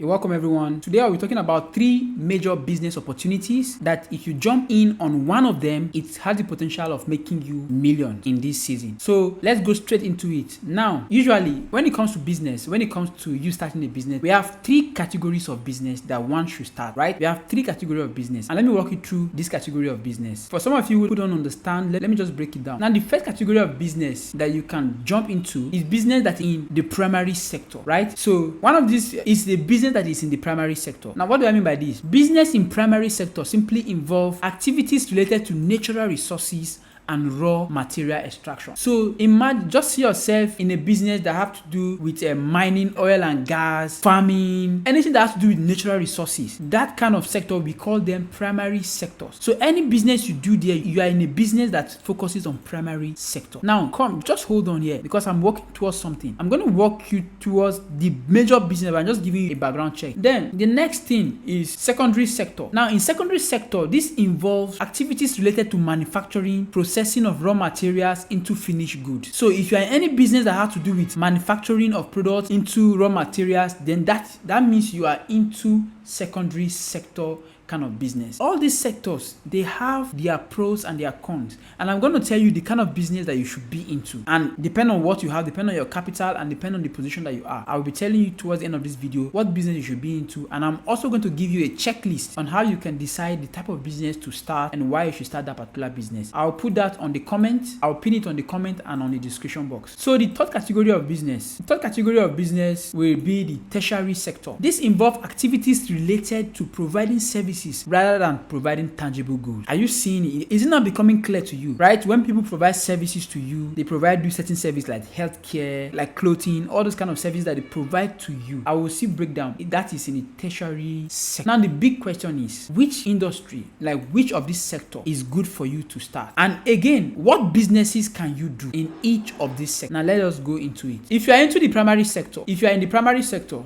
You're welcome, everyone. Today I'll be talking about 3 major business opportunities that if you jump in on one of them, it has the potential of making you millions in this season. So let's go straight into it. Now, usually when it comes to business, when it comes to you starting a business, we have 3 categories of business that one should start, right? We have 3 categories of business. And let me walk you through this category of business. For some of you who don't understand, let me just break it down. Now, the first category of business that you can jump into is business that is in the primary sector, right? So one of these is the business that is in the primary sector. Now, what do I mean by this? Business in primary sector simply involve activities related to natural resources and raw material extraction. So imagine, just see yourself in a business that have to do with mining, oil and gas, farming, anything that has to do with natural resources. That kind of sector, we call them primary sectors. So any business you do there, you are in a business that focuses on primary sector. Now, just hold on here because I'm working towards something. I'm going to walk you towards the major business. I'm just giving you a background check. Then the next thing is secondary sector. Now, in secondary sector, this involves activities related to manufacturing, processing of raw materials into finished goods. So if you are in any business that has to do with manufacturing of products into raw materials, then that means you are into secondary sector kind of business. All these sectors, they have their pros and their cons, and I'm going to tell you the kind of business that you should be into, and depend on what you have, depend on your capital, and depend on the position that you are. I will be telling you towards the end of this video what business you should be into, and I'm also going to give you a checklist on how you can decide the type of business to start and why you should start that particular business. I'll put that on the comment, I'll pin it on the comment and on the description box. So the third category of business will be the tertiary sector. This involves activities related to providing services rather than providing tangible goods. Are you seeing it? Is it not becoming clear to you? Right? When people provide services to you, they provide you certain services like healthcare, like clothing, all those kind of services that they provide to you. I will see breakdown. That is in the tertiary sector. Now the big question is, which industry, like which of this sector is good for you to start? And again, what businesses can you do in each of these sectors? Now let us go into it. If you are into the primary sector,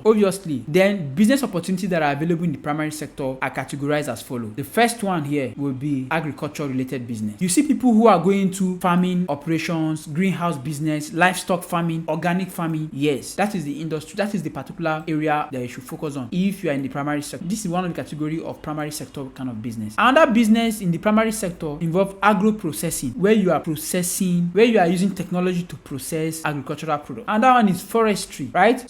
obviously, then business opportunities that are available in the primary sector are categorized as follows. The first one here will be agriculture related business. You see people who are going to farming operations, greenhouse business, livestock farming, organic farming. Yes, that is the industry. That is the particular area that you should focus on if you are in the primary sector. This is one of the category of primary sector kind of business. Another business in the primary sector involve agro processing, where you are using technology to process agricultural products. Another one is forestry, right?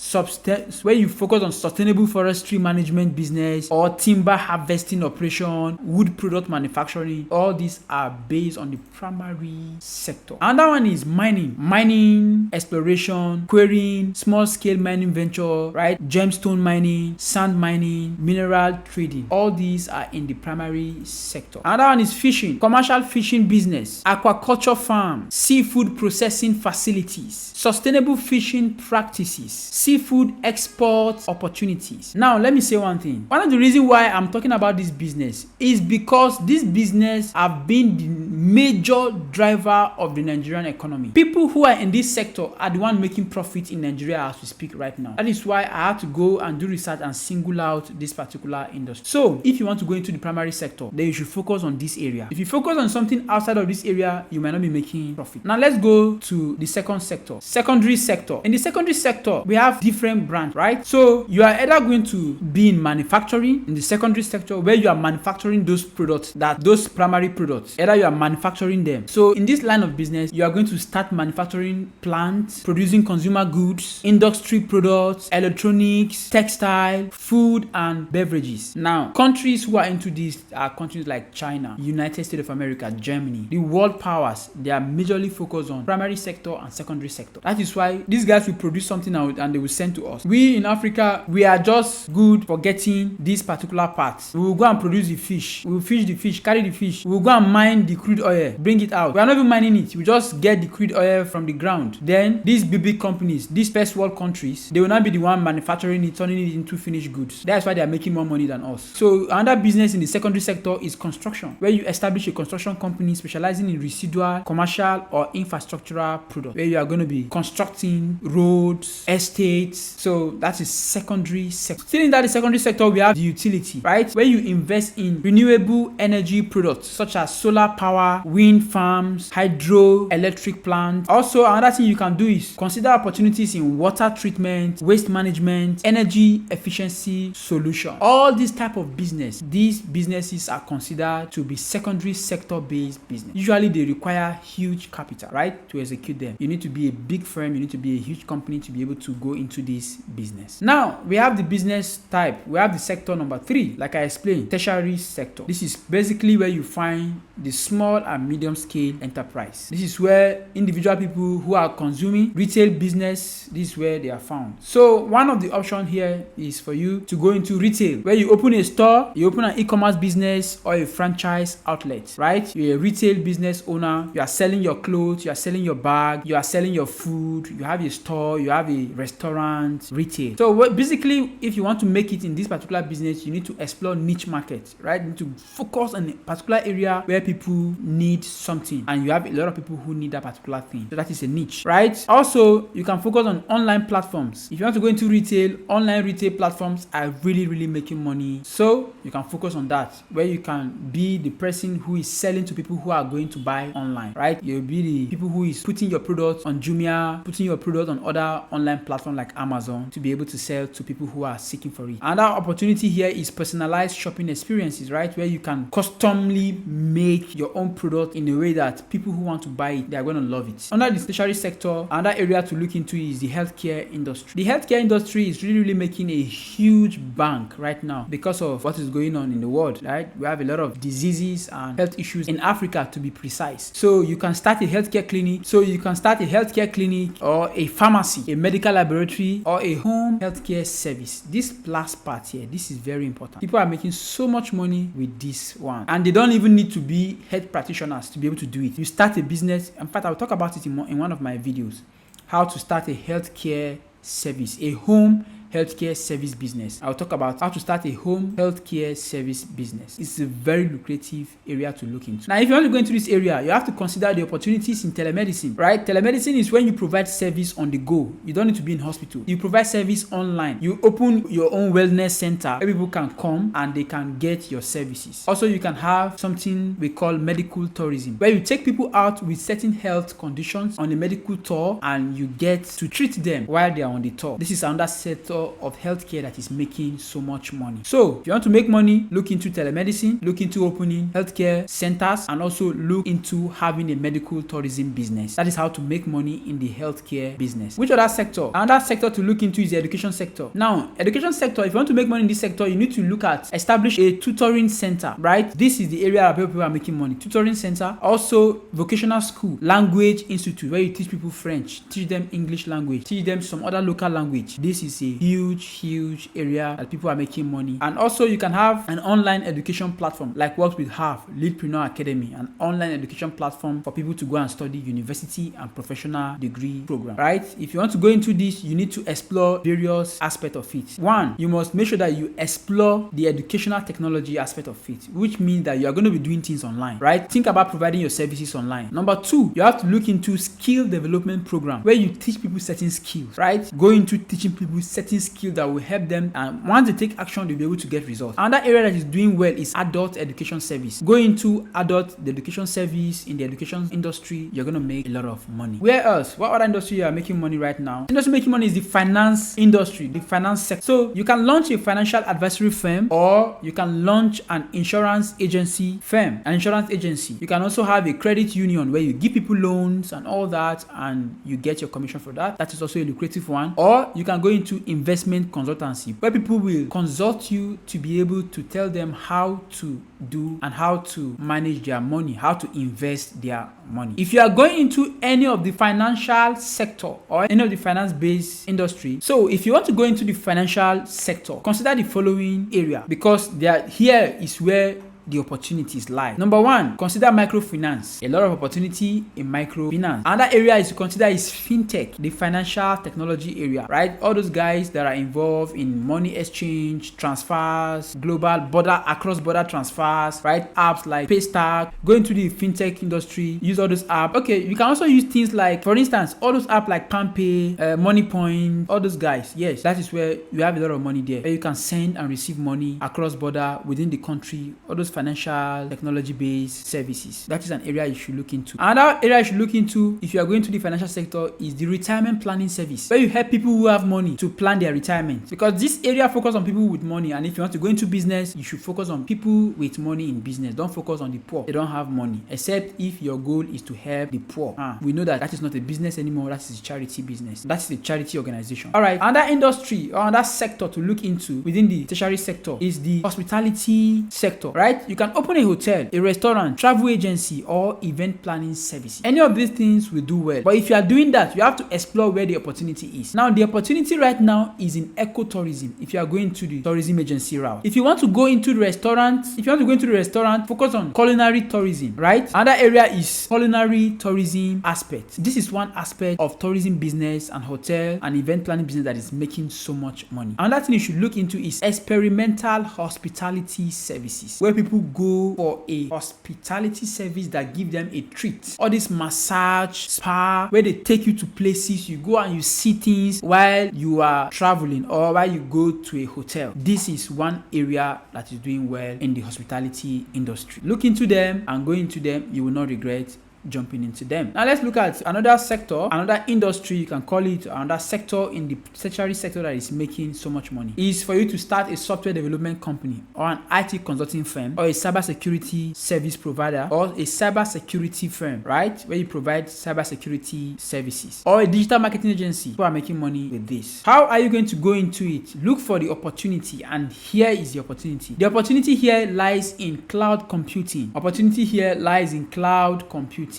Where you focus on sustainable forestry management business or timber harvesting operation, wood product manufacturing. All these are based on the primary sector. Another one is mining, exploration, quarrying, small scale mining venture, right? Gemstone mining, sand mining, mineral trading. All these are in the primary sector. Another one is fishing, commercial fishing business, aquaculture farm, seafood processing facilities, sustainable fishing practices, seafood export opportunities. Now let me say one thing. One of the reasons why I'm talking about this business is because this business have been the major driver of the Nigerian economy. People who are in this sector are the one making profit in Nigeria as we speak right now. That is why I had to go and do research and single out this particular industry. So if you want to go into the primary sector, then you should focus on this area. If you focus on something outside of this area, you might not be making profit. Now let's go to the second sector, secondary sector. In the secondary sector, we have different branches, right? So you are either going to be in manufacturing in the secondary sector, where you are manufacturing those products, those primary products, either you are manufacturing them. So in this line of business, you are going to start manufacturing plants, producing consumer goods, industry products, electronics, textile, food and beverages. Now, countries who are into this are countries like China, United States of America, Germany. The world powers, they are majorly focused on primary sector and secondary sector. That is why these guys will produce something out and they will send to us. We in Africa, we are just good for getting these particular parts. We will go and produce the fish. We will fish the fish, carry the fish. We will go and mine the crude oil, bring it out. We are not even mining it. We just get the crude oil from the ground. Then these big companies, these first world countries, they will not be the one manufacturing it, turning it into finished goods. That's why they are making more money than us. So another business in the secondary sector is construction, where you establish a construction company specializing in residual, commercial or infrastructural products, where you are going to be constructing roads, estates. So that is secondary sector. Still in that secondary sector, we have the utility, right? Where you invest in renewable energy products such as solar power, wind farms, hydroelectric plants. Also, another thing you can do is consider opportunities in water treatment, waste management, energy efficiency solution. All these type of business, these businesses are considered to be secondary sector based business. Usually they require huge capital, right, to execute them. You need to be a big firm, you need to be a huge company to be able to go into this business. Now we have the business type. We have the sector number 3, like I explained, tertiary sector. This is basically where you find the small and medium scale enterprise. This is where individual people who are consuming retail business, this is where they are found. So one of the options here is for you to go into retail, where you open a store, you open an e-commerce business or a franchise outlet, right? You're a retail business owner, you are selling your clothes, you are selling your bag, you are selling your food, you have a store, you have a restaurant, retail. So basically, if you want to make it in this particular business, you need to explore niche markets, right? You need to focus on a particular area where people need something, and you have a lot of people who need that particular thing. So that is a niche, right? Also, you can focus on online platforms. If you want to go into retail, online retail platforms are really making money. So you can focus on that, where you can be the person who is selling to people who are going to buy online, right? You'll be the people who is putting your product on Jumia, putting your product on other online platforms like Amazon to be able to sell to people who are seeking for it. Another opportunity here is personalized shopping experiences, right? Where you can customly make your own product in a way that people who want to buy it, they are going to love it. Under the tertiary sector, another area to look into is the healthcare industry. The healthcare industry is really making a huge bank right now because of what is going on in the world, right? We have a lot of diseases and health issues in Africa, to be precise. So you can start a healthcare clinic, or a pharmacy, a medical laboratory, or a home healthcare service. This last part here, this is very important. People are making so much money with this one, and they don't even need to be health practitioners to be able to do it. You start a business. In fact, I'll talk about it in one of my videos, how to start a healthcare service, a home healthcare service business. I'll talk about how to start a home healthcare service business. It's a very lucrative area to look into. Now, if you want to go into this area, you have to consider the opportunities in telemedicine, right? Telemedicine is when you provide service on the go. You don't need to be in hospital. You provide service online. You open your own wellness center where people can come and they can get your services. Also, you can have something we call medical tourism, where you take people out with certain health conditions on a medical tour and you get to treat them while they are on the tour. This is another sector of healthcare that is making so much money. So if you want to make money, look into telemedicine, look into opening healthcare centers, and also look into having a medical tourism business. That is how to make money in the healthcare business. Which other sector? Another sector to look into is the education sector. Now, education sector, if you want to make money in this sector, you need to look at establish a tutoring center, right? This is the area where people are making money. Tutoring center, also vocational school, language institute, where you teach people French, teach them English language, teach them some other local language. This is a huge area that people are making money. And also you can have an online education platform like what we have, Leadpreneur Academy, an online education platform for people to go and study university and professional degree program, right? If you want to go into this, you need to explore various aspects of it. One, you must make sure that you explore the educational technology aspect of it, which means that you are going to be doing things online, right? Think about providing your services online. Number two, you have to look into skill development program where you teach people certain skills, right? Go into teaching people certain skills that will help them, and once they take action, they'll be able to get results. Another area that is doing well is adult education service. Go into adult education service in the education industry, you're going to make a lot of money. Where else? What other industry you are making money right now? Industry making money is the finance industry, the finance sector. So you can launch a financial advisory firm, or you can launch an insurance agency firm, an insurance agency. You can also have a credit union where you give people loans and all that, and you get your commission for that. That is also a lucrative one. Or you can go into investment consultancy, where people will consult you to be able to tell them how to do and how to manage their money, how to invest their money. If you are going into any of the financial sector or any of the finance-based industry, so if you want to go into the financial sector, consider the following area, because here is where the opportunities lie. Number one, consider microfinance. A lot of opportunity in microfinance. Another area is to consider is fintech, the financial technology area, right? All those guys that are involved in money exchange, transfers, global border, across border transfers, right? Apps like Paystack, go into the fintech industry, use all those apps. Okay, you can also use things like, for instance, all those apps like PalmPay, MoneyPoint, all those guys. Yes, that is where you have a lot of money there, where you can send and receive money across border, within the country, all those financial technology based services. That is an area you should look into. Another area you should look into if you are going to the financial sector is the retirement planning service, where you help people who have money to plan their retirement, because this area focuses on people with money, and if you want to go into business, you should focus on people with money in business. Don't focus on the poor. They don't have money, except if your goal is to help the poor. We know that is not a business anymore. That is a charity business. That is a charity organization. All right, another industry or another sector to look into within the tertiary sector is the hospitality sector, right? You can open a hotel, a restaurant, travel agency, or event planning services. Any of these things will do well, but if you are doing that, you have to explore where the opportunity is. Now, the opportunity right now is in ecotourism. If you are going to the tourism agency route, if you want to go into the restaurant, focus on culinary tourism, right? Another area is culinary tourism aspect. This is one aspect of tourism business and hotel and event planning business that is making so much money. Another thing you should look into is experimental hospitality services, where people go for a hospitality service that give them a treat. All this massage, spa, where they take you to places, you go and you see things while you are traveling or while you go to a hotel. This is one area that is doing well in the hospitality industry. Look into them and go into them. You will not regret jumping into them. Now let's look at another sector, another industry, you can call it another sector in the tertiary sector that is making so much money. Is for you to start a software development company or an IT consulting firm or a cybersecurity service provider or a cybersecurity firm, right? Where you provide cybersecurity services, or a digital marketing agency who are making money with this. How are you going to go into it? Look for the opportunity, and here is the opportunity. The opportunity here lies in cloud computing. Opportunity here lies in cloud computing,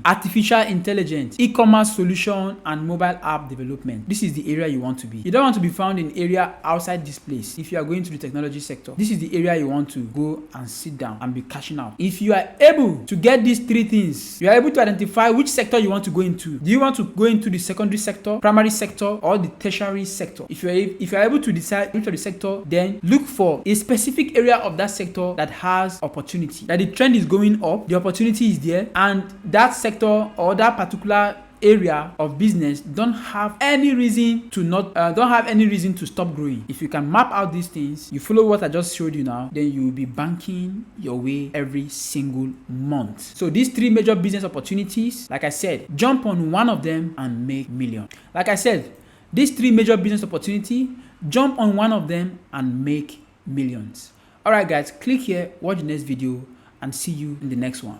artificial intelligence, e-commerce solution, and mobile app development. This is the area you want to be. You don't want to be found in area outside this place. If you are going to the technology sector, this is the area you want to go and sit down and be cashing out. If you are able to get these three things, you are able to identify which sector you want to go into. Do you want to go into the secondary sector, primary sector, or the tertiary sector? If you are able to decide which of the sector, then look for a specific area of that sector that has opportunity, that the trend is going up, the opportunity is there, and that sector or that particular area of business don't have any reason to stop growing. If you can map out these things, you follow what I just showed you now, then you will be banking your way every single month. So these three major business opportunities, like I said, jump on one of them and make millions. Like I said, these three major business opportunity, jump on one of them and make millions. All right guys, click here, watch the next video, and see you in the next one.